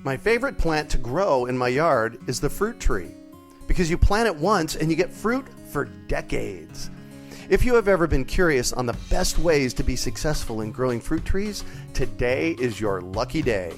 My favorite plant to grow in my yard is the fruit tree, because you plant it once and you get fruit for decades. If you have ever been curious on the best ways to be successful in growing fruit trees, today is your lucky day.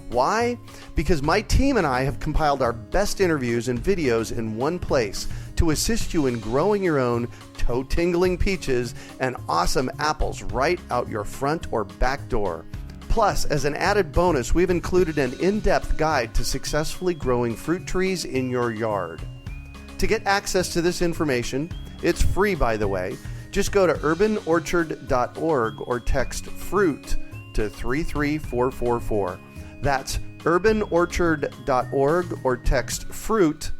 Why? Because my team and I have compiled our best interviews and videos in one place to assist you in growing your own toe-tingling peaches and awesome apples right out your front or back door. Plus, as an added bonus, we've included an in-depth guide to successfully growing fruit trees in your yard. To get access to this information, it's free, by the way. Just go to urbanorchard.org or text FRUIT to 33444. That's urbanorchard.org or text FRUIT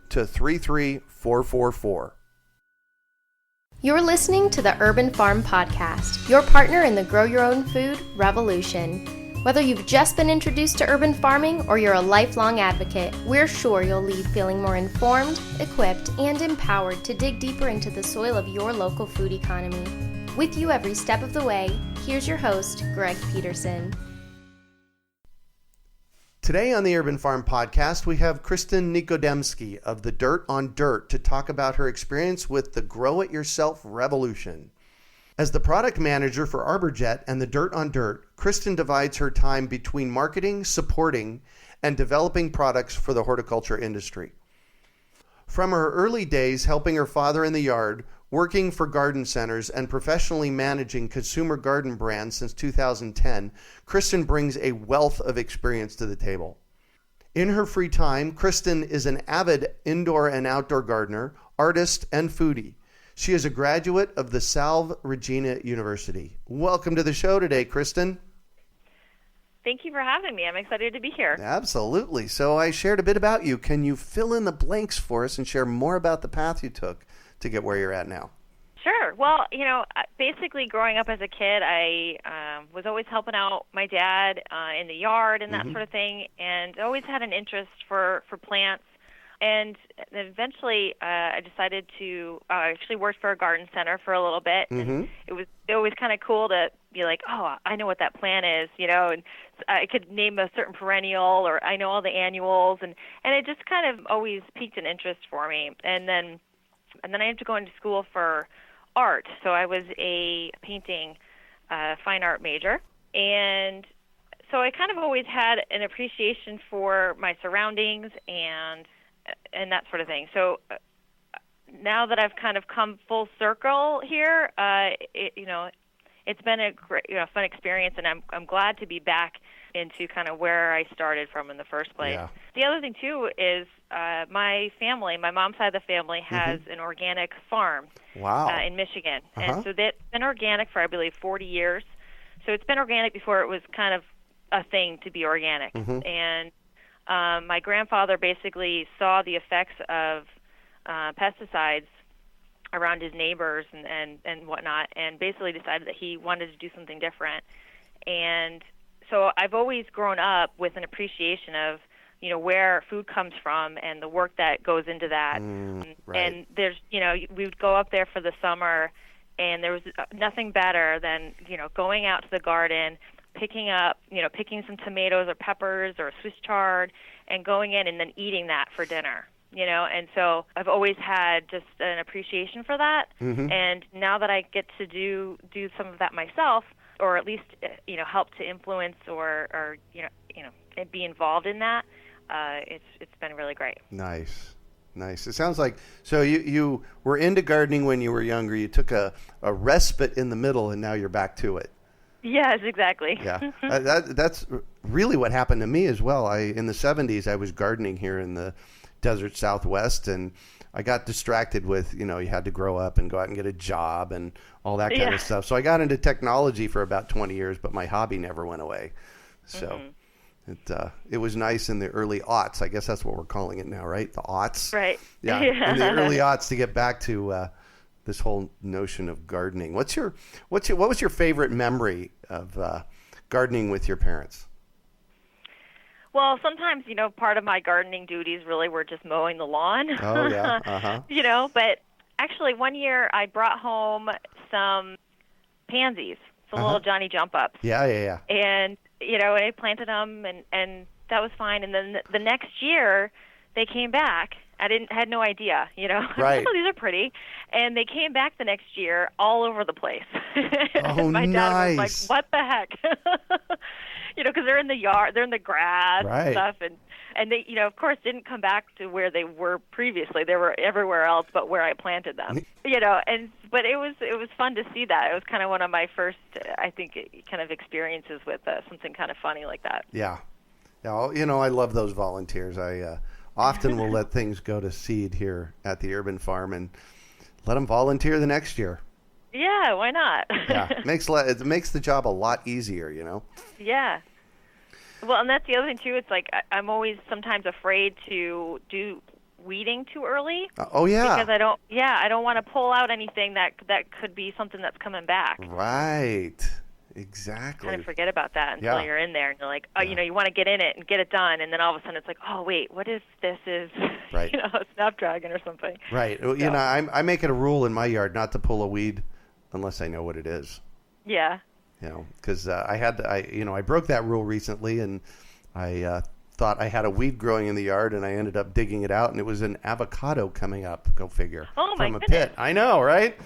to 33444. You're listening to the Urban Farm Podcast, your partner in the grow your own food revolution. Whether you've just been introduced to urban farming or you're a lifelong advocate, we're sure you'll leave feeling more informed, equipped, and empowered to dig deeper into the soil of your local food economy. With you every step of the way, here's your host, Greg Peterson. Today on the Urban Farm Podcast, we have Kristin Nikodemski of The Dirt on Dirt to talk about her experience with the Grow It Yourself revolution. As the product manager for Arborjet and The Dirt on Dirt, Kristin divides her time between marketing, supporting, and developing products for the horticulture industry. From her early days helping her father in the yard, working for garden centers, and professionally managing consumer garden brands since 2010, Kristin brings a wealth of experience to the table. In her free time, Kristin is an avid indoor and outdoor gardener, artist, and foodie. She is a graduate of the Salve Regina University. Welcome to the show today, Kristin. Thank you for having me. I'm excited to be here. Absolutely. So I shared a bit about you. Can you fill in the blanks for us and share more about the path you took to get where you're at now? Sure. Well, basically growing up as a kid, I was always helping out my dad in the yard and that sort of thing, and always had an interest for plants. And then eventually I decided to actually work for a garden center for a little bit. And it was always kind of cool to be like, oh, I know what that plant is, and I could name a certain perennial, or I know all the annuals, and it just kind of always piqued an interest for me. And then I had to go into school for art. So I was a painting fine art major. And so I kind of always had an appreciation for my surroundings and that sort of thing. So now that I've kind of come full circle here, it's been a great, fun experience, and I'm glad to be back into kind of where I started from in the first place. Yeah. The other thing too is my mom's side of the family has an organic farm. Wow. In Michigan. And so that's been organic for, I believe, 40 years. So it's been organic before it was kind of a thing to be organic. And my grandfather basically saw the effects of pesticides around his neighbors and whatnot, and basically decided that he wanted to do something different. And so I've always grown up with an appreciation of, where food comes from and the work that goes into that. Right. And there's, we would go up there for the summer, and there was nothing better than, going out to the garden, picking some tomatoes or peppers or Swiss chard, and going in and then eating that for dinner. And so I've always had just an appreciation for that. And now that I get to do some of that myself, or at least, help to influence or be involved in that, it's been really great. Nice. It sounds like, so you were into gardening when you were younger. You took a respite in the middle, and now you're back to it. Yes, exactly. Yeah, that's really what happened to me as well. In the 70s, I was gardening here in the desert Southwest, and I got distracted with, you had to grow up and go out and get a job and all that kind of stuff. So I got into technology for about 20 years, but my hobby never went away. So it was nice in the early aughts. I guess that's what we're calling it now, right? The aughts. Right. Yeah. In the early aughts to get back to this whole notion of gardening. What was your favorite memory of gardening with your parents? Well, sometimes, part of my gardening duties really were just mowing the lawn. Oh, yeah. But actually one year I brought home some pansies, some little Johnny jump ups. Yeah. And and I planted them, and that was fine. And then the next year, they came back. I had no idea, Right. Oh, these are pretty. And they came back the next year all over the place. Oh, My dad nice. was like, what the heck? Because they're in the yard, they're in the grass Right. and stuff. And they, of course, didn't come back to where they were previously. They were everywhere else but where I planted them, but it was fun to see that. It was kind of one of my first, I think, kind of experiences with something kind of funny like that. Yeah. Yeah, I love those volunteers. I often will let things go to seed here at the Urban Farm and let them volunteer the next year. Yeah, why not? Yeah, it makes the job a lot easier, Yeah. Well, and that's the other thing too. It's like I'm always sometimes afraid to do weeding too early. Oh yeah. Because I don't want to pull out anything that could be something that's coming back. Right. Exactly. Kind of forget about that until you're in there and you're like, you want to get in it and get it done, and then all of a sudden it's like, oh wait, what if this is, right. a snapdragon or something? Right. So. I make it a rule in my yard not to pull a weed unless I know what it is. Yeah. Because I broke that rule recently, and I thought I had a weed growing in the yard, and I ended up digging it out, and it was an avocado coming up. Go figure. Oh my from a goodness. pit. I know, right?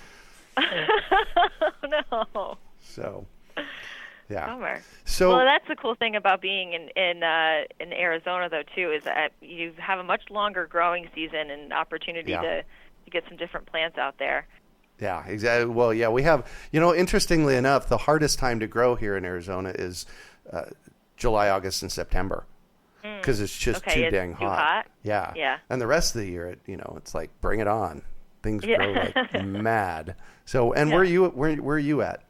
No. So. Yeah. Bummer. So, well, that's the cool thing about being in Arizona, though, too, is that you have a much longer growing season and opportunity to get some different plants out there. Yeah, exactly. Well, yeah, we have, interestingly enough, the hardest time to grow here in Arizona is July, August, and September because it's just too dang hot. Yeah. Yeah. And the rest of the year, it's like, bring it on. Things grow like mad. So, and where are you at?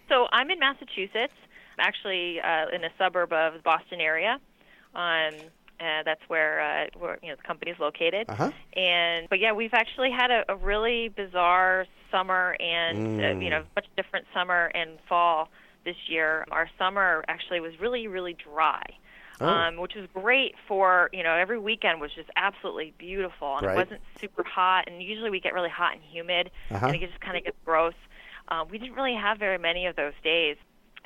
So I'm in Massachusetts, actually in a suburb of the Boston area. That's where the company's located. Uh-huh. But we've actually had a really bizarre summer and much different summer and fall this year. Our summer actually was really, really dry. Which was great for, every weekend was just absolutely beautiful, and it wasn't super hot, and usually we get really hot and humid, and it just kind of gets gross. We didn't really have very many of those days,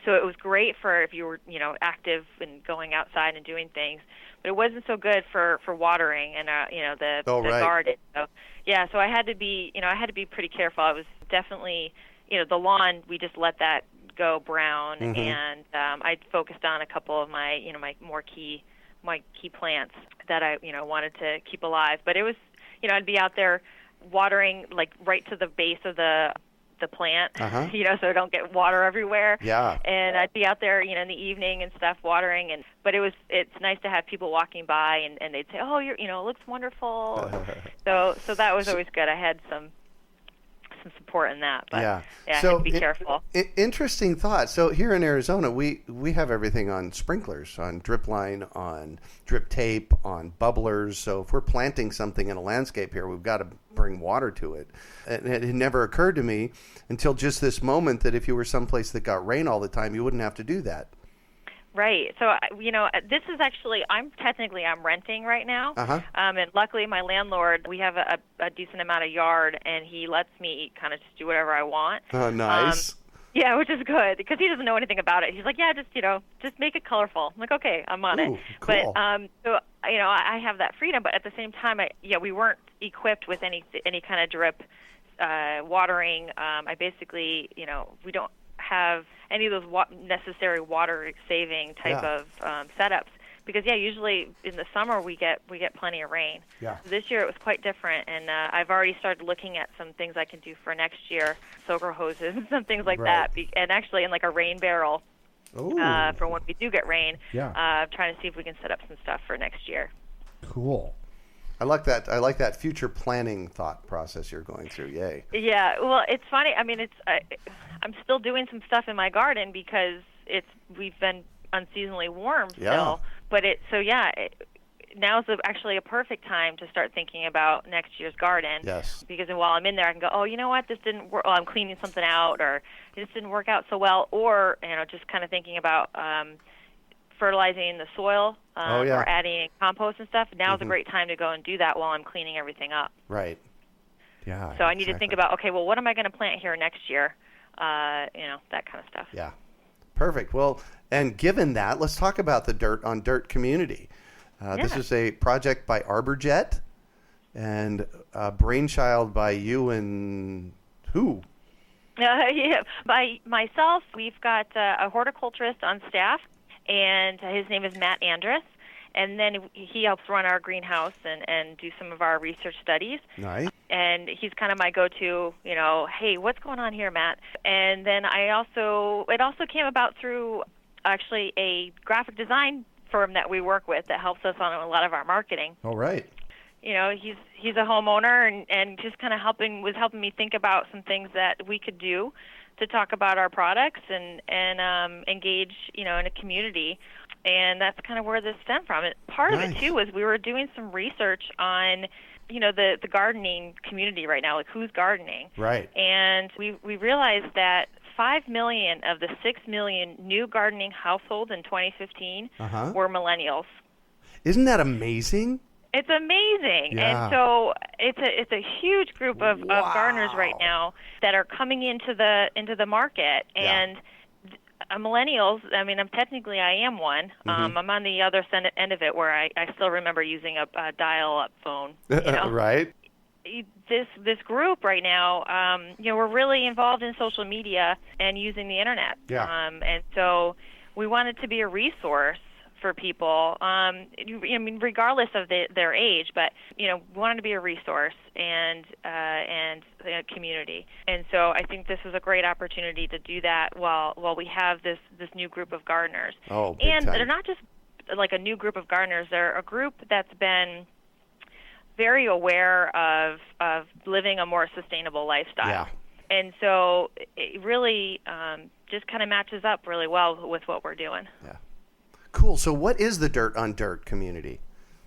so it was great for if you were, active and going outside and doing things, but it wasn't so good for watering and, the garden. So, so I had to be, pretty careful. I was definitely, the lawn, we just let that go brown, and I focused on a couple of my, my key plants that I, wanted to keep alive. But it was, I'd be out there watering like right to the base of the plant, so I don't get water everywhere. Yeah. And I'd be out there, in the evening and stuff watering, but it's nice to have people walking by and they'd say, oh, it looks wonderful. So that was always good. I had some support in that, but I had to be careful. Interesting thought. So here in Arizona, we have everything on sprinklers, on drip line, on drip tape, on bubblers. So if we're planting something in a landscape here, we've got to bring water to it. And it had never occurred to me until just this moment that if you were someplace that got rain all the time, you wouldn't have to do that. Right. So, this is actually, I'm renting right now. And luckily my landlord, we have a decent amount of yard, and he lets me kind of just do whatever I want. Oh, nice. Yeah, which is good because he doesn't know anything about it. He's like, yeah, just make it colorful. I'm like, okay, I'm on it. Cool. But, so, I have that freedom, but at the same time, we weren't equipped with any kind of drip watering. I basically, we don't have any of those necessary water-saving type of setups because usually in the summer we get plenty of rain. Yeah. So this year it was quite different, and I've already started looking at some things I can do for next year, soaker hoses and some things like that, and actually in like a rain barrel for when we do get rain. Yeah. Trying to see if we can set up some stuff for next year. Cool. I like that. I like that future planning thought process you're going through. Yay. Yeah. Well, it's funny. I mean, I'm still doing some stuff in my garden because we've been unseasonably warm still. But now's actually a perfect time to start thinking about next year's garden. Yes. Because while I'm in there, I can go, oh, you know what, this didn't work. Oh, I'm cleaning something out, or this didn't work out so well, or just kind of thinking about fertilizing the soil or adding compost and stuff. Now's a great time to go and do that while I'm cleaning everything up. Right. Yeah. So I need to think about, okay, well, what am I going to plant here next year? That kind of stuff. Yeah. Perfect. Well, And given that, let's talk about the Dirt on Dirt community. This is a project by Arborjet and a brainchild by you and who? By myself. We've got a horticulturist on staff, and his name is Matt Andrus. And then he helps run our greenhouse and do some of our research studies. Nice. And he's kind of my go-to, hey, what's going on here, Matt? And then it also came about through actually a graphic design firm that we work with that helps us on a lot of our marketing. All right. He's a homeowner and just kind of was helping me think about some things that we could do to talk about our products and engage, in a community. And that's kind of where this stemmed from. Part of it, too, was we were doing some research on, the gardening community right now, like who's gardening. Right. And we realized that 5 million of the 6 million new gardening households in 2015 were millennials. Isn't that amazing? It's amazing. Yeah. And so it's a huge group of gardeners right now that are coming into the market. And millennials, I am one. I'm on the other end of it where I still remember using a dial-up phone. Right. This group right now, we're really involved in social media and using the internet. Yeah. And so we wanted to be a resource for people, regardless of their age, but we wanted to be a resource and a community. And so I think this is a great opportunity to do that while we have this new group of gardeners. Oh, big and time. they're not just like a new group of gardeners; they're a group that's been very aware of living a more sustainable lifestyle. Yeah. And so it really just kind of matches up really well with what we're doing. Yeah. Cool. So what is the Dirt on Dirt community?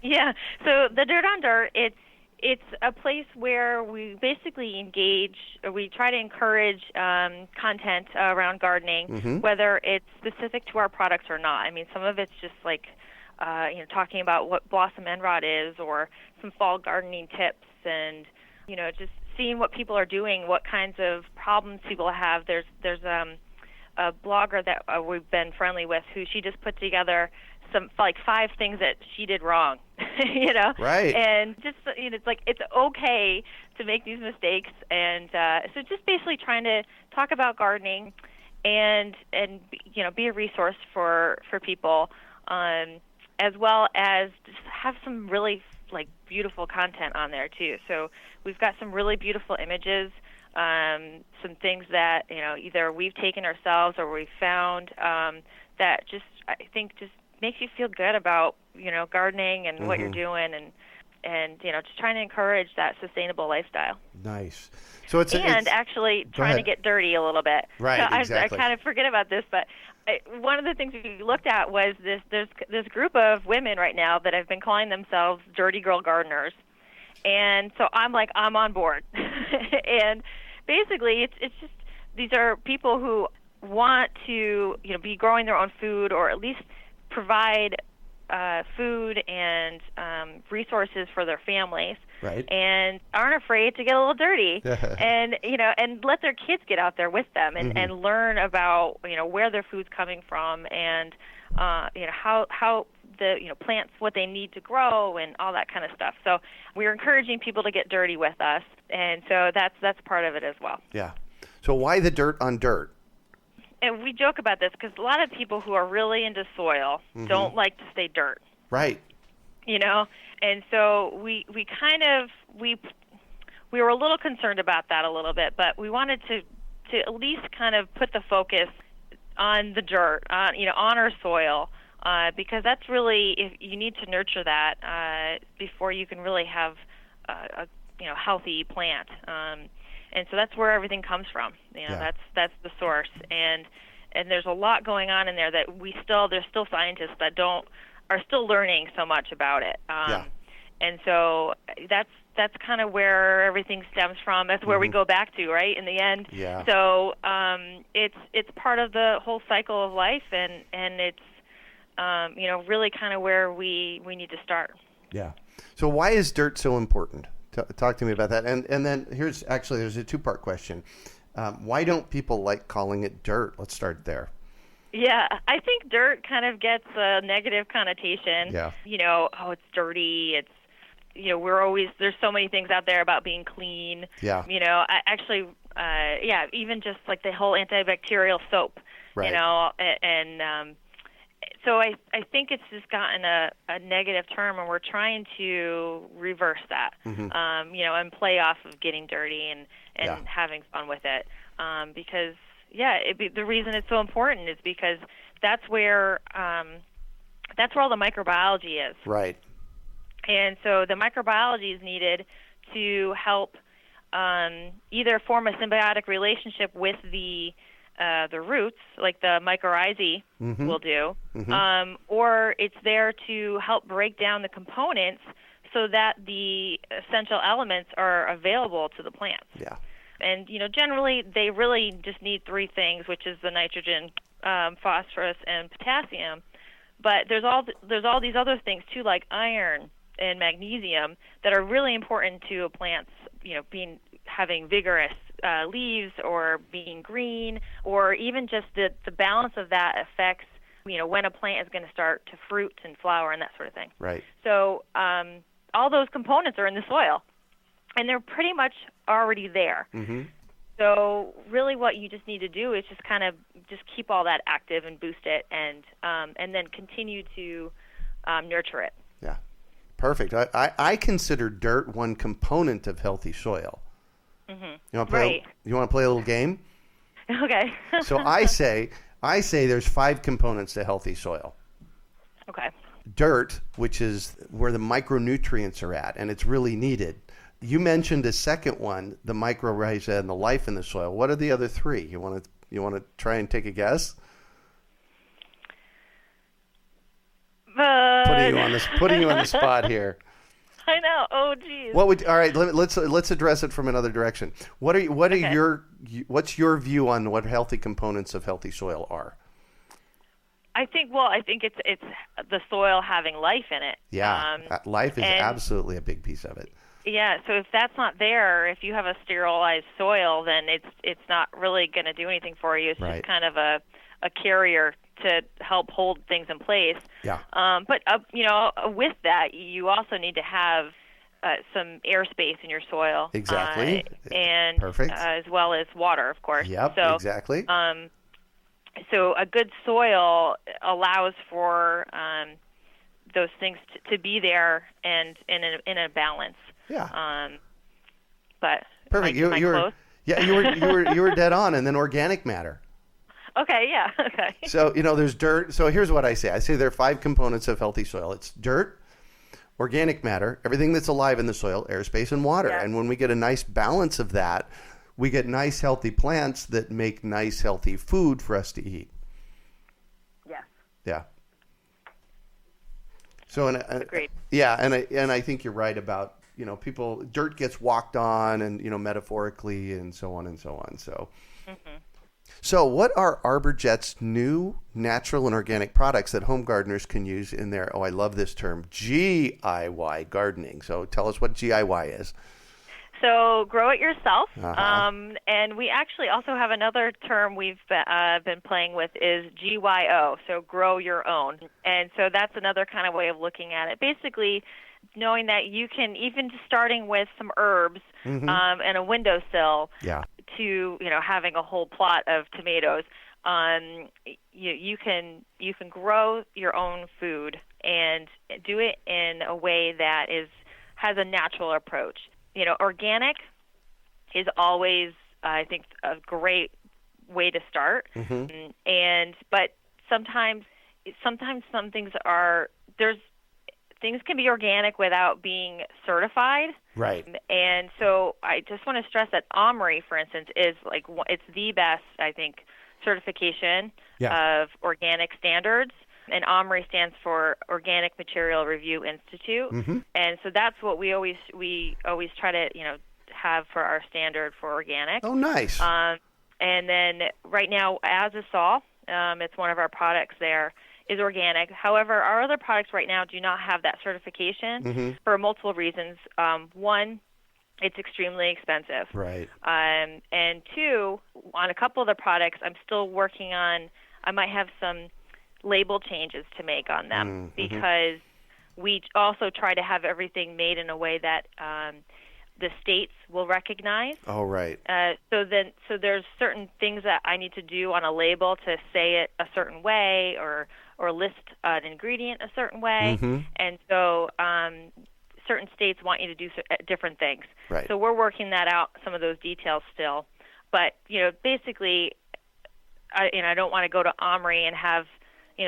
Yeah. So the Dirt on Dirt, it's a place where we basically engage, or we try to encourage content around gardening, whether it's specific to our products or not. Some of it's just like, talking about what blossom end rot is, or some fall gardening tips, and, just seeing what people are doing, what kinds of problems people have. There's a blogger that we've been friendly with who she just put together some 5 things that she did wrong, Right. And just, it's like, it's okay to make these mistakes. And so just basically trying to talk about gardening and be a resource for people, as well as just have some really beautiful content on there too. So we've got some really beautiful images, some things that either we've taken ourselves or we've found that I think makes you feel good about gardening and what you're doing, and just trying to encourage that sustainable lifestyle. Nice. So it's actually trying to get dirty a little bit. Right. So exactly. I kind of forget about this, but one of the things we looked at was there's this group of women right now that have been calling themselves dirty girl gardeners, and so I'm on board. And basically, it's just these are people who want to be growing their own food, or at least provide food and resources for their families, right, and aren't afraid to get a little dirty, and and let their kids get out there with them and learn about where their food's coming from, and how the plants, what they need to grow, and all that kind of stuff. So we're encouraging people to get dirty with us, and so that's part of it as well. Yeah. So why the Dirt on Dirt? And we joke about this because a lot of people who are really into soil don't like to say dirt. Right. And so we were a little concerned about that a little bit, but we wanted to at least kind of put the focus on the dirt, on our soil, because that's really, if you need to nurture that before you can really have a healthy plant. And so that's where everything comes from. That's the source. And there's a lot going on in there that there's still scientists that are still learning so much about it. And so that's kind of where everything stems from. That's where we go back to, right, in the end. Yeah. So it's part of the whole cycle of life, and it's really kind of where we need to start. Yeah. So why is dirt so important? Talk to me about that. And then there's a 2-part question. Why don't people like calling it dirt? Let's start there. Yeah, I think dirt kind of gets a negative connotation. Yeah. Oh, it's dirty. It's, there's so many things out there about being clean. Yeah. I actually, even just like the whole antibacterial soap, Right. So I think it's just gotten a negative term, and we're trying to reverse that, and play off of getting dirty and having fun with it, because the reason it's so important is because that's where all the microbiology is. Right. And so the microbiology is needed to help either form a symbiotic relationship with the roots, like the mycorrhizae will do, or it's there to help break down the components so that the essential elements are available to the plants. Yeah. And, generally they really just need three things, which is the nitrogen, phosphorus, and potassium. But there's all these other things too, like iron and magnesium, that are really important to a plant's, having vigorous leaves, or being green, or even just the balance of that affects, when a plant is going to start to fruit and flower and that sort of thing. Right. So all those components are in the soil, and they're pretty much already there. Mm-hmm. So really what you just need to do is just kind of just keep all that active and boost it, and then continue to nurture it. Yeah. Perfect. I consider dirt one component of healthy soil. Mm-hmm. You want to play a little game? Okay. So I say there's 5 components to healthy soil. Okay. Dirt, which is where the micronutrients are at, and it's really needed. You mentioned a second one, the mycorrhiza and the life in the soil. What are the other 3? You want to try and take a guess? Putting you on the spot here. I know. Oh, geez. All right? Let's address it from another direction. What's your view on what healthy components of healthy soil are? I think it's the soil having life in it. Yeah, life is absolutely a big piece of it. Yeah, so if that's not there, if you have a sterilized soil, then it's not really going to do anything for you. It's Right. just kind of a carrier to help hold things in place. Yeah. But with that, you also need to have some airspace in your soil. Exactly. And perfect. As well as water, of course. Yep. So, exactly. So a good soil allows for those things to be there and in a balance. Yeah. But perfect. Am I close? You were dead on. And then organic matter. Okay. Yeah. Okay. So there's dirt. So here's what I say. I say there are 5 components of healthy soil. It's dirt, organic matter, everything that's alive in the soil, airspace, and water. Yeah. And when we get a nice balance of that, we get nice, healthy plants that make nice, healthy food for us to eat. Yes. Yeah. So, Agreed. Yeah, and I think you're right about people. Dirt gets walked on, and metaphorically, and so on and so on. So. Mm-hmm. So what are Arborjet's new natural and organic products that home gardeners can use in their, I love this term, GIY gardening? So tell us what GIY is. So grow it yourself. Uh-huh. And we actually also have another term we've been playing with is GYO, so grow your own. And so that's another kind of way of looking at it. Basically, knowing that you can, even just starting with some herbs and a windowsill, to having a whole plot of tomatoes, you can grow your own food and do it in a way that has a natural approach. Organic is always, I think, a great way to start. Mm-hmm. But sometimes some things things can be organic without being certified. Right. And so I just want to stress that OMRI, for instance, is it's the best, I think, certification of organic standards. And OMRI stands for Organic Material Review Institute. Mm-hmm. And so that's what we always try to have for our standard for organic. Oh, nice. And then right now, Azisol, it's one of our products there, is organic. However, our other products right now do not have that certification for multiple reasons. One, it's extremely expensive. Right. And 2, on a couple of the products, I'm still working on I might have some label changes to make on them because we also try to have everything made in a way that the states will recognize. Oh, right. So there's certain things that I need to do on a label to say it a certain way or list an ingredient a certain way. And so certain states want you to do different things. Right. So we're working that out, some of those details still. But, basically, I don't want to go to Omri and have,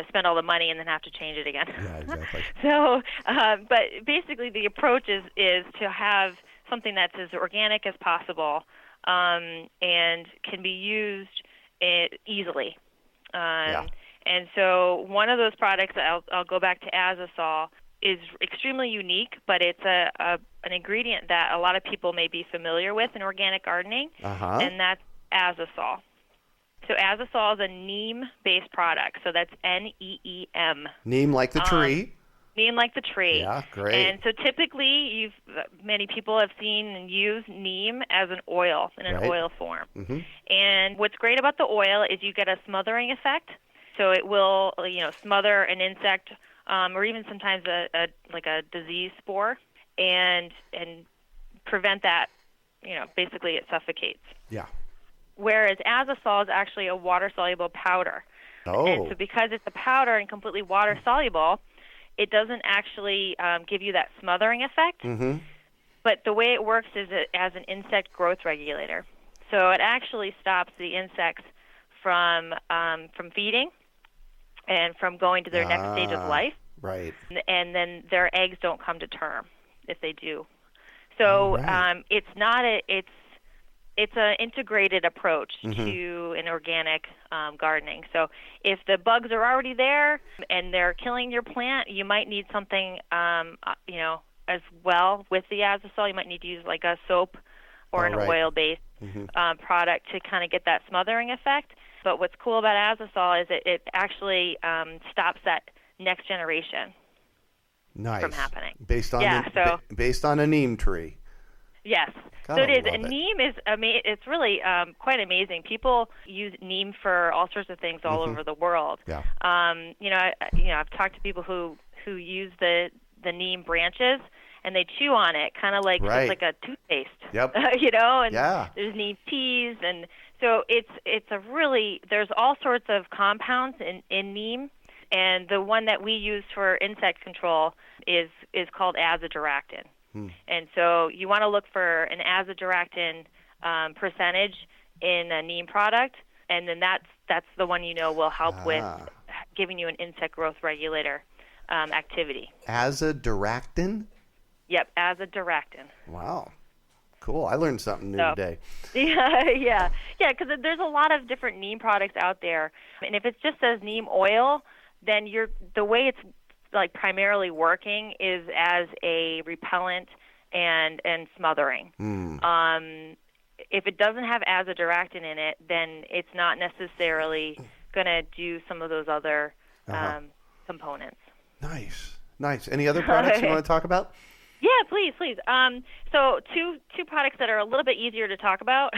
spend all the money and then have to change it again. Yeah, exactly. So, but basically the approach is to have something that's as organic as possible and can be used easily. And so one of those products, I'll go back to Azosol, is extremely unique, but it's an ingredient that a lot of people may be familiar with in organic gardening, and that's Azosol. So Azosol is a neem-based product, so that's N-E-E-M. Neem like the tree. Neem like the tree. Yeah, great. And so typically, many people have seen and used neem as an oil, in an oil form. And what's great about the oil is you get a smothering effect. So it will, smother an insect or even sometimes a disease spore and prevent that. Basically it suffocates. Yeah. Whereas Azosol is actually a water-soluble powder. Oh. And so because it's a powder and completely water-soluble, it doesn't actually give you that smothering effect. But the way it works is as an insect growth regulator. So it actually stops the insects from feeding and from going to their next stage of life. Right. And then their eggs don't come to term if they do. So it's not it's an integrated approach to an organic gardening. So if the bugs are already there and they're killing your plant, you might need something, as well with the Azosol. You might need to use like a soap or an oil-based product to kind of get that smothering effect. But what's cool about Azosol is it actually stops that next generation from happening. Based on a neem tree. Yes. God, so it is. And neem is, it's really quite amazing. People use neem for all sorts of things all over the world. Yeah. I've talked to people who use the neem branches and they chew on it, kind of like just like a toothpaste. Yep. And there's neem teas, and so it's a really, there's all sorts of compounds in neem, and the one that we use for insect control is called azadirachtin. And so you want to look for an azadirachtin percentage in a neem product, and then that's the one will help with giving you an insect growth regulator activity. Azadirachtin? Yep, azadirachtin. Wow. Cool. I learned something new today. Yeah, because there's a lot of different neem products out there, and if it just says neem oil, then the way it's like primarily working is as a repellent and smothering. If it doesn't have azadirachtin in it, then it's not necessarily going to do some of those other components. Nice. Any other products you want to talk about? Yeah, please. So two products that are a little bit easier to talk about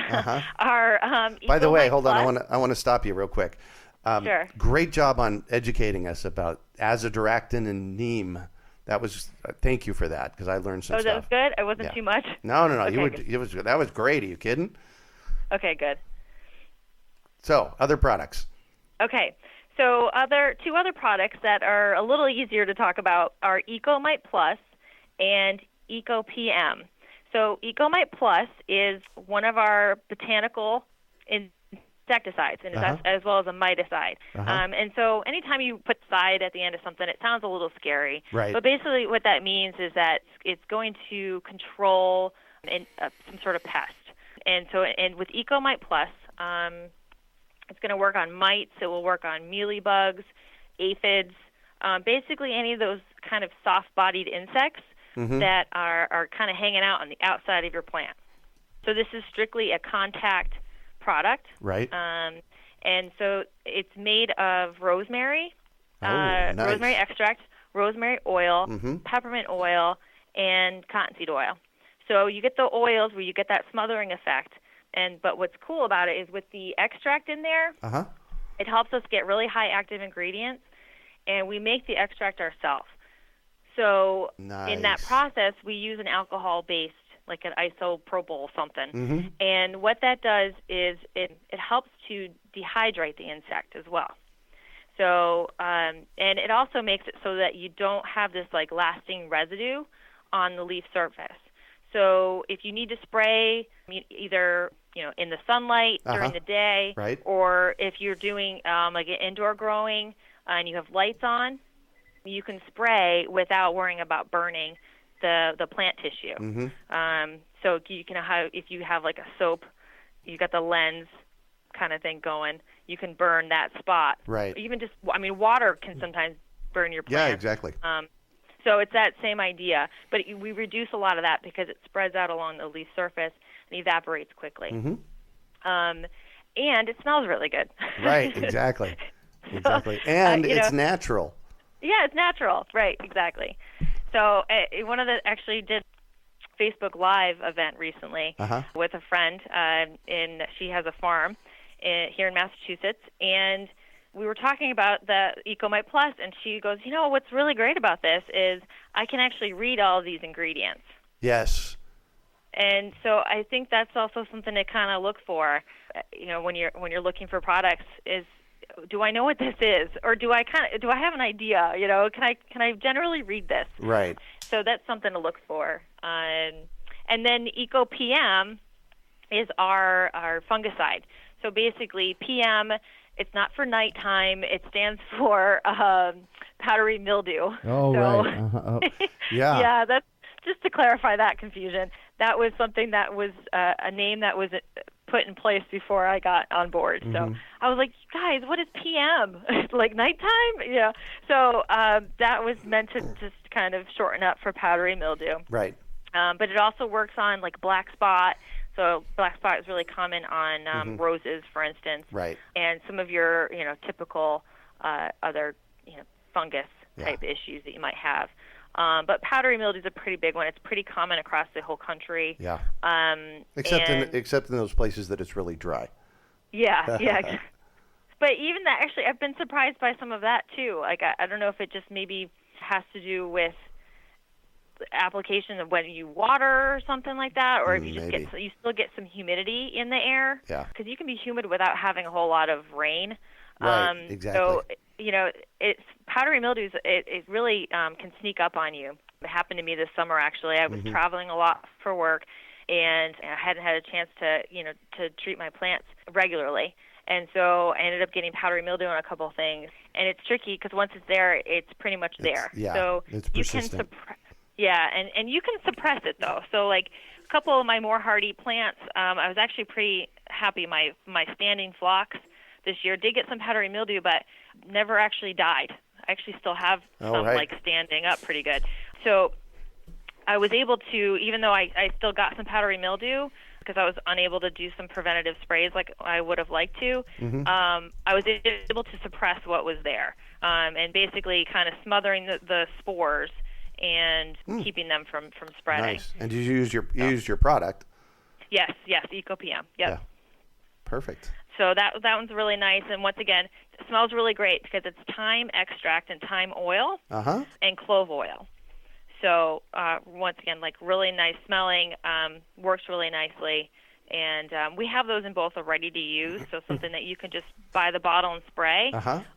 are. By the way, hold on. I want to stop you real quick. Sure. Great job on educating us about azadirachtin and neem. That was thank you for that because I learned some stuff. That was good. It wasn't too much. No. Okay, That was great. Are you kidding? Okay, good. So other products. Okay. So two other products that are a little easier to talk about are Ecomite Plus and Eco PM. So Ecomite Plus is one of our botanical insecticides, and as well as a miticide. And so anytime you put side at the end of something, it sounds a little scary. Right. But basically what that means is that it's going to control some sort of pest. And with Ecomite Plus, it's going to work on mites. It will work on mealybugs, aphids, basically any of those kind of soft-bodied insects that are kind of hanging out on the outside of your plant. So this is strictly a contact product. Right. And so it's made of rosemary, nice. rosemary extract, rosemary oil, peppermint oil, and cottonseed oil. So you get the oils where you get that smothering effect. But what's cool about it is with the extract in there, It helps us get really high active ingredients, and we make the extract ourselves. So in that process, we use an alcohol-based, like an isopropyl something. And what that does is it helps to dehydrate the insect as well. So, and it also makes it so that you don't have this like lasting residue on the leaf surface. So if you need to spray either, in the sunlight during the day, or if you're doing like an indoor growing and you have lights on, you can spray without worrying about burning the plant tissue. So you can have, if you have like a soap, you got the lens kind of thing going, you can burn that spot. Right. Even just, water can sometimes burn your plant. Yeah, exactly. So it's that same idea, but we reduce a lot of that because it spreads out along the leaf surface and evaporates quickly. And it smells really good. Right, exactly. Exactly. And it's natural. Yeah, it's natural. Right, exactly. So one of the actually did Facebook Live event recently with a friend, she has a farm here in Massachusetts, and we were talking about the EcoMite Plus, and she goes, what's really great about this is I can actually read all of these ingredients. Yes. And so I think that's also something to kind of look for, when you're looking for products is, do I know what this is, or do I have an idea? Can I generally read this? Right. So that's something to look for. And then EcoPM is our fungicide. So basically, PM, it's not for nighttime. It stands for powdery mildew. Oh, so, right. Yeah. Yeah, that's just to clarify that confusion. That was something that was a name that was put in place before I got on board. So I was like, guys, what is PM? Like nighttime? Yeah. So that was meant to just kind of shorten up for powdery mildew. Right. But it also works on like black spot. So black spot is really common on roses, for instance. Right. And some of your, typical other, fungus type issues that you might have. But powdery mildew is a pretty big one. It's pretty common across the whole country. Yeah. Except in those places that it's really dry. Yeah, yeah. But even that, actually, I've been surprised by some of that too. Like I don't know if it just maybe has to do with application of when you water or something like that, or if you just you still get some humidity in the air. Yeah. Because you can be humid without having a whole lot of rain. Right. Exactly. So it's powdery mildew. It really can sneak up on you. It happened to me this summer. Actually, I was traveling a lot for work, and I hadn't had a chance to treat my plants regularly. And so I ended up getting powdery mildew on a couple of things. And it's tricky because once it's there, it's pretty much there. So it's persistent. And you can suppress it though. So like a couple of my more hardy plants, I was actually pretty happy. My standing phlox this year did get some powdery mildew, but never actually died. I actually still have some like standing up pretty good. So I was able to, even though I still got some powdery mildew because I was unable to do some preventative sprays like I would have liked to, I was able to suppress what was there and basically kind of smothering the spores and keeping them from spreading. Nice. And did you use your product? Yes, EcoPM. Yep. Yeah. Perfect. So that one's really nice, and once again, it smells really great because it's thyme extract and thyme oil and clove oil. So once again, like really nice smelling, works really nicely. And we have those in both a ready-to-use, so something that you can just buy the bottle and spray.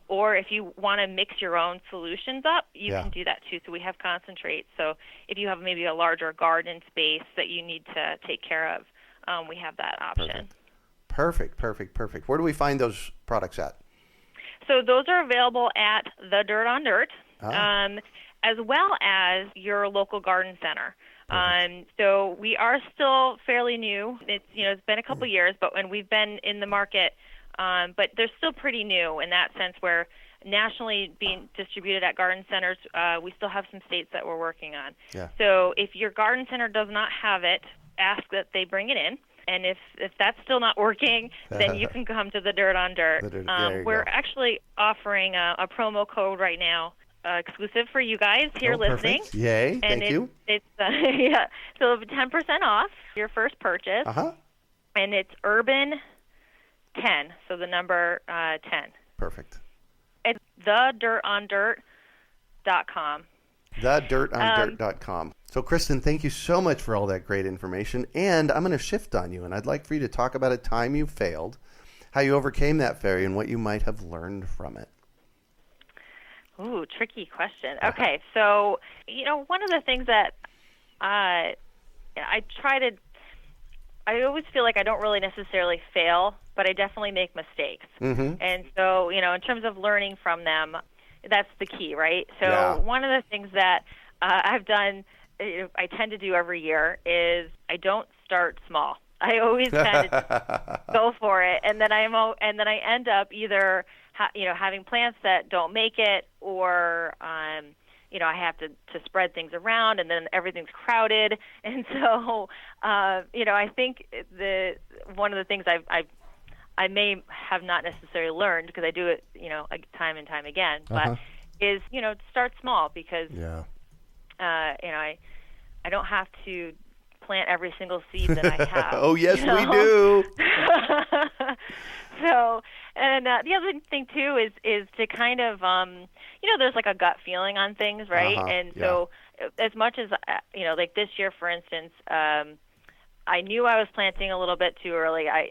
Or if you want to mix your own solutions up, you can do that too. So we have concentrates. So if you have maybe a larger garden space that you need to take care of, we have that option. Perfect. Where do we find those products at? So those are available at The Dirt on Dirt, as well as your local garden center. So we are still fairly new. It's been a couple years, and we've been in the market, but they're still pretty new in that sense where nationally being distributed at garden centers, we still have some states that we're working on. Yeah. So if your garden center does not have it, ask that they bring it in. And if that's still not working, then you can come to The Dirt on Dirt. We're actually offering a promo code right now, exclusive for you guys here listening. Perfect. Yay! Thank you. It's so it'll be 10% off your first purchase. And it's Urban 10, so the number 10. Perfect. It's thedirtondirt.com. Thedirtondirt.com. So, Kristin, thank you so much for all that great information. And I'm going to shift on you, and I'd like for you to talk about a time you failed, how you overcame that failure, and what you might have learned from it. Ooh, tricky question. Okay, so, one of the things that I always feel like I don't really necessarily fail, but I definitely make mistakes. Mm-hmm. And so, in terms of learning from them, that's the key, right? So one of the things that I've done, I tend to do every year, is I don't start small. I always kind of go for it, and then I end up either having plants that don't make it, or I have to spread things around, and then everything's crowded. And so I think one of the things I may have not necessarily learned, because I do it time and time again, but is start small, because I don't have to plant every single seed that I have. Oh, yes, we do. So, and the other thing too is to kind of there's like a gut feeling on things, right? And so as much as like this year, for instance, I knew I was planting a little bit too early. I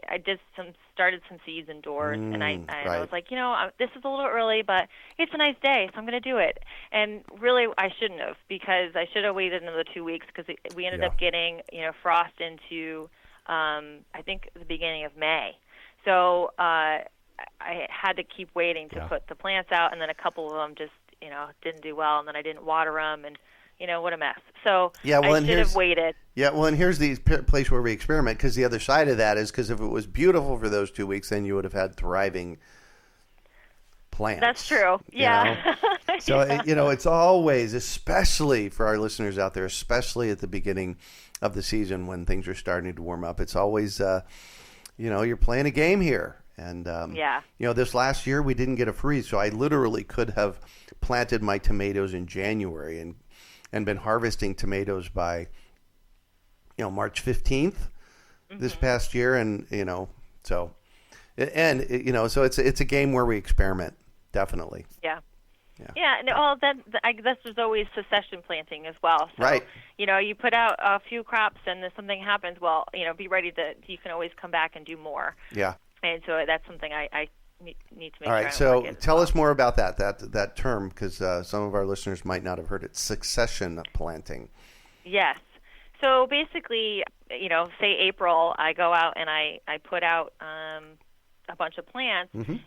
started some seeds indoors, and I was like, this is a little early, but it's a nice day, so I'm going to do it. And really, I shouldn't have, because I should have waited another 2 weeks, because we ended up getting frost into I think the beginning of May. So I had to keep waiting to put the plants out, and then a couple of them just didn't do well, and then I didn't water them, and what a mess. So I should have waited. Yeah, well, and here's the place where we experiment, because the other side of that is, because if it was beautiful for those 2 weeks, then you would have had thriving plants. That's true. Yeah. So, it's always, especially for our listeners out there, especially at the beginning of the season when things are starting to warm up, it's always, you're playing a game here. And, this last year we didn't get a freeze, so I literally could have planted my tomatoes in January and been harvesting tomatoes by, March 15th this past year. And, so it's a game where we experiment. Definitely. Yeah. No, I guess there's always succession planting as well. So, right. You put out a few crops and then something happens. Well, be ready you can always come back and do more. Yeah. And so that's something I need to make sure. All right. So tell us more about that term, because some of our listeners might not have heard it. Succession planting. Yes. So basically, say April, I go out and I put out a bunch of plants. Mm-hmm.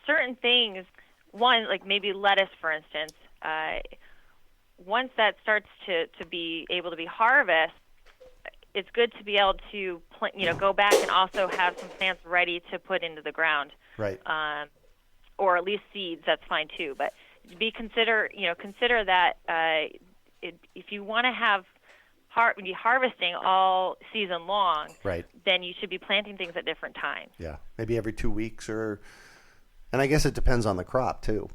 Certain things, one, like maybe lettuce, for instance, once that starts to be able to be harvested, it's good to be able to go back and also have some plants ready to put into the ground. Right. Or at least seeds, that's fine too. But consider that if you want to be harvesting all season long, right, then you should be planting things at different times. Yeah, maybe every 2 weeks, and I guess it depends on the crop too.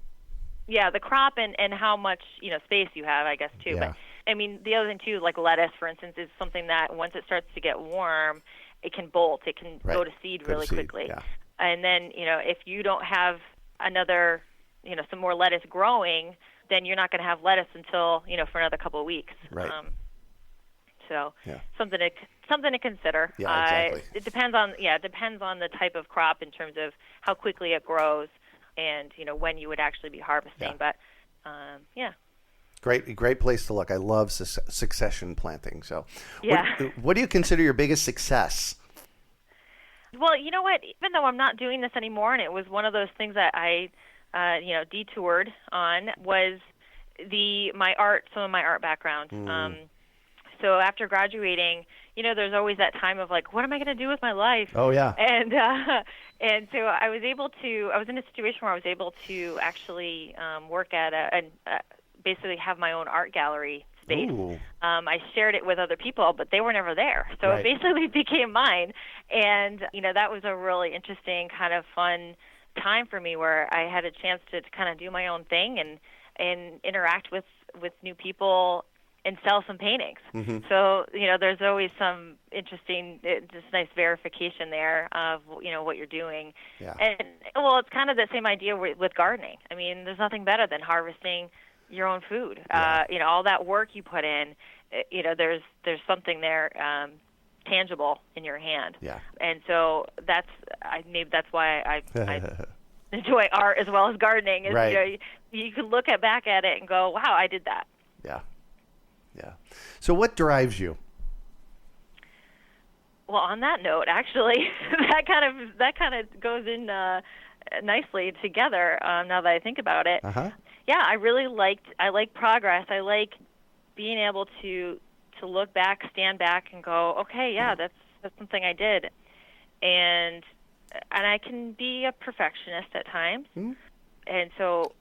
Yeah, the crop and how much space you have, I guess too. Yeah. But I mean, the other thing too, like lettuce, for instance, is something that once it starts to get warm, it can bolt. It can go to seed really quickly. Yeah. And then if you don't have another some more lettuce growing, then you're not going to have lettuce until for another couple of weeks. Right. Something to consider. Yeah, exactly. It depends on the type of crop in terms of how quickly it grows and when you would actually be harvesting. Yeah. But Great place to look. I love succession planting. So, yeah. What do you consider your biggest success? Well, you know what? Even though I'm not doing this anymore, and it was one of those things that I, detoured on, was some of my art background. So after graduating, there's always that time of like, what am I going to do with my life? Oh yeah. And so I was in a situation where I was able to actually work at basically have my own art gallery space. I shared it with other people, but they were never there. So It basically became mine. And, that was a really interesting kind of fun time for me, where I had a chance to kind of do my own thing and interact with new people and sell some paintings. So, there's always some interesting, just nice verification there of, what you're doing. Yeah. And, well, it's kind of the same idea with gardening. I mean, there's nothing better than harvesting your own food. Yeah. All that work you put in, there's something there tangible in your hand. Yeah. And so maybe that's why I enjoy art as well as gardening. Is, right. You can look back at it and go, wow, I did that. Yeah. Yeah. So what drives you? Well, on that note, actually, that kind of goes in nicely together. Now that I think about it, yeah, I like progress. I like being able to look back, stand back, and go, okay, yeah, that's something I did, and I can be a perfectionist at times, and so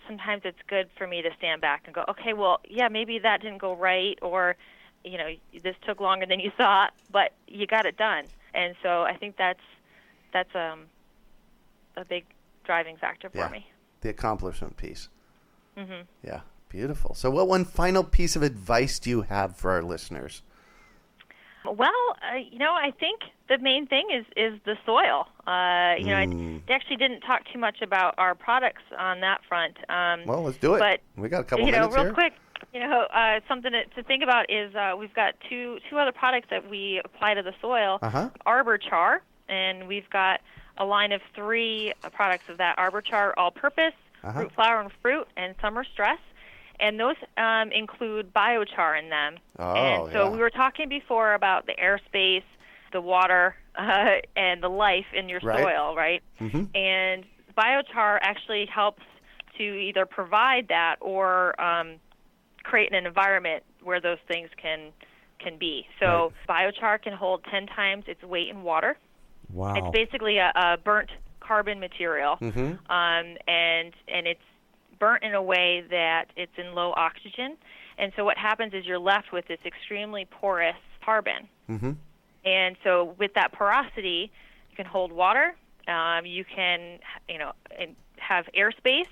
sometimes it's good for me to stand back and go, okay, well, yeah, maybe that didn't go right, or this took longer than you thought, but you got it done. And so I think that's a big driving factor for me. The accomplishment piece. Yeah, beautiful. So what one final piece of advice do you have for our listeners? Well, I think the main thing is the soil. I actually didn't talk too much about our products on that front. Well, let's do it. But, we got a couple minutes real here. Quick, something to think about is we've got two other products that we apply to the soil. Arbor Char, and we've got a line of 3 products of that: Arbor Char All-Purpose, Root Flower and Fruit, and Summer Stress. And those include biochar in them. And so we were talking before about the airspace, the water, and the life in your soil, right? And biochar actually helps to either provide that or create an environment where those things can be. So biochar can hold 10 times its weight in water. Wow. It's basically a burnt carbon material, and it's burnt in a way that it's in low oxygen. And so what happens is you're left with this extremely porous carbon. And so with that porosity, you can hold water, you can, have airspace.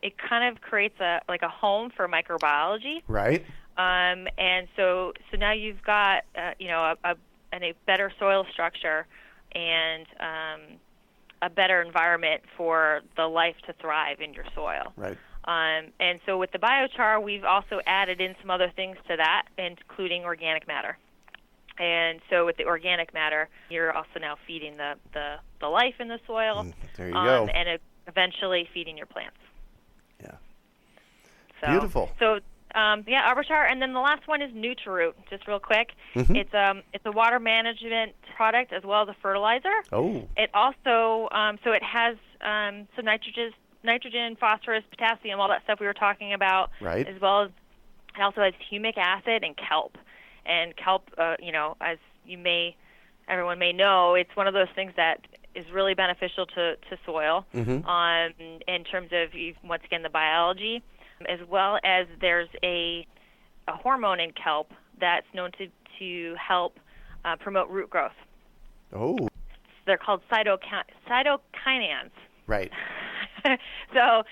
It kind of creates a home for microbiology. Right. And so now you've got, a better soil structure and a better environment for the life to thrive in your soil. Right. And so with the biochar, we've also added in some other things to that, including organic matter. And so with the organic matter, you're also now feeding the life in the soil. There you go. And eventually feeding your plants. Yeah. So, beautiful. So, Arbor Char, and then the last one is Nutriroot. Just real quick, it's a water management product as well as a fertilizer. Oh. It also so it has some nitrogen, phosphorus, potassium, all that stuff we were talking about. Right. As well as it also has humic acid and kelp. And kelp, as everyone may know, it's one of those things that is really beneficial to soil in terms of, once again, the biology, as well as there's a hormone in kelp that's known to help promote root growth. Oh. They're called cytokinins. Right. So,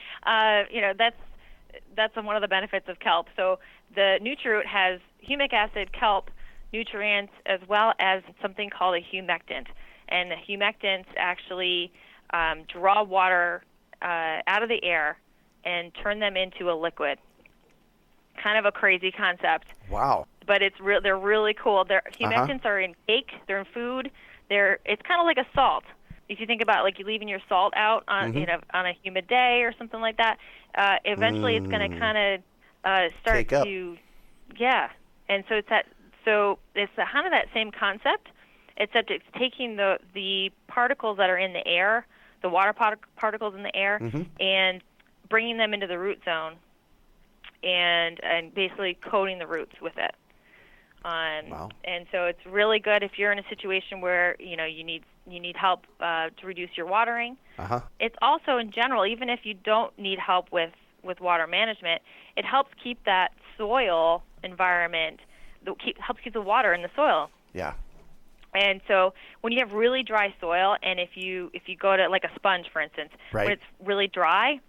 that's one of the benefits of kelp. So the Nutriroot has humic acid, kelp, nutrients, as well as something called a humectant. And the humectants actually draw water out of the air and turn them into a liquid. Kind of a crazy concept. Wow. But they're really cool. Humectants are in cake. They're in food. It's kind of like a salt. If you think about you leaving your salt out on on a humid day or something like that, eventually it's going to kind of start Take up. And so it's kind of that same concept, except it's taking the particles that are in the air, the water particles in the air, and bringing them into the root zone, and basically coating the roots with it. Wow. And so it's really good if you're in a situation where you need help to reduce your watering. It's also, in general, even if you don't need help with water management, it helps keep that soil environment, helps keep the water in the soil. Yeah. And so when you have really dry soil, and if you go to like a sponge, for instance, right. when it's really dry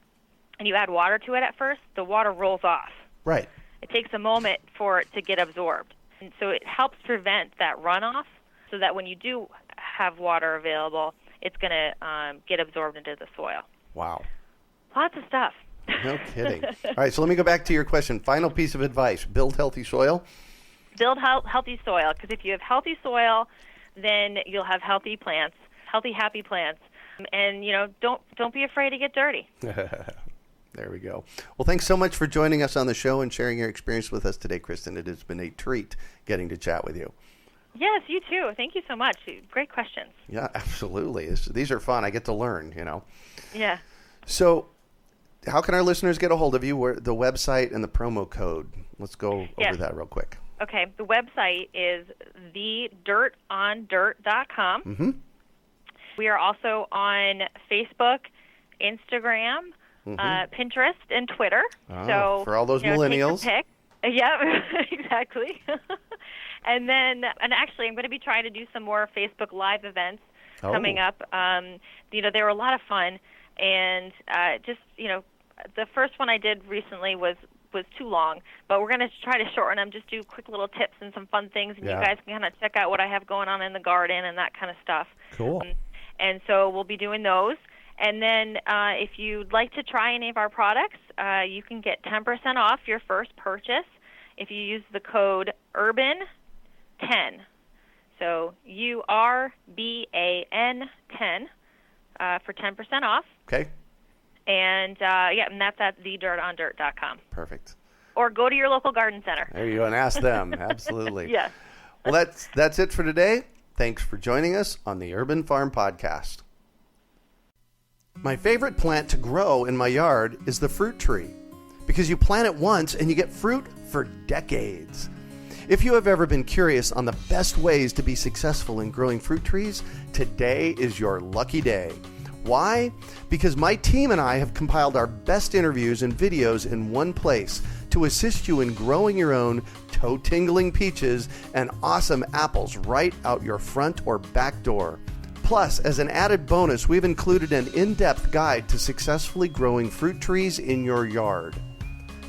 and you add water to it at first, the water rolls off. Right. it takes a moment for it to get absorbed. And so it helps prevent that runoff so that when you do have water available, it's going to get absorbed into the soil. Wow. Lots of stuff. No kidding. All right, so let me go back to your question. Final piece of advice, build healthy soil. Build healthy soil, because if you have healthy soil, then you'll have healthy plants, healthy, happy plants. And, don't be afraid to get dirty. There we go. Well, thanks so much for joining us on the show and sharing your experience with us today, Kristin. It has been a treat getting to chat with you. Yes, you too. Thank you so much. Great questions. Yeah, absolutely. These are fun. I get to learn, Yeah. So how can our listeners get a hold of you? The website and the promo code. Let's go over that real quick. Okay. The website is thedirtondirt.com. Mm-hmm. We are also on Facebook, Instagram, Pinterest, and Twitter. So for all those millennials. Take your pick. Yeah, exactly. And actually, I'm going to be trying to do some more Facebook Live events coming up. They were a lot of fun, and the first one I did recently was too long, but we're going to try to shorten them, just do quick little tips and some fun things, and you guys can kind of check out what I have going on in the garden and that kind of stuff. Cool. And so we'll be doing those. And then if you'd like to try any of our products, you can get 10% off your first purchase if you use the code URBAN10. So URBAN 10 for 10% off. Okay. And and that's at thedirtondirt.com. Perfect. Or go to your local garden center. There you go, and ask them. Absolutely. Yes. Well, that's it for today. Thanks for joining us on the Urban Farm Podcast. My favorite plant to grow in my yard is the fruit tree, because you plant it once and you get fruit for decades. If you have ever been curious on the best ways to be successful in growing fruit trees, today is your lucky day. Why? Because my team and I have compiled our best interviews and videos in one place to assist you in growing your own toe-tingling peaches and awesome apples right out your front or back door. Plus, as an added bonus, we've included an in-depth guide to successfully growing fruit trees in your yard.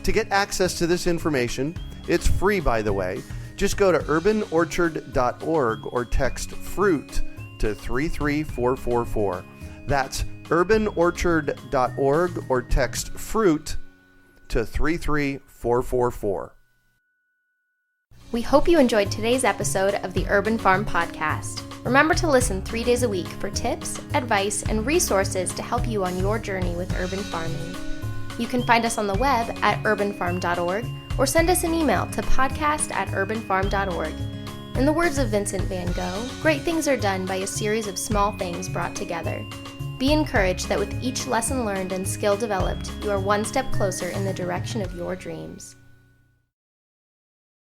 To get access to this information, it's free, by the way. Just go to urbanorchard.org or text FRUIT to 33444. That's urbanorchard.org or text FRUIT to 33444. We hope you enjoyed today's episode of the Urban Farm Podcast. Remember to listen 3 days a week for tips, advice, and resources to help you on your journey with urban farming. You can find us on the web at urbanfarm.org or send us an email to podcast@urbanfarm.org. In the words of Vincent van Gogh, great things are done by a series of small things brought together. Be encouraged that with each lesson learned and skill developed, you are one step closer in the direction of your dreams.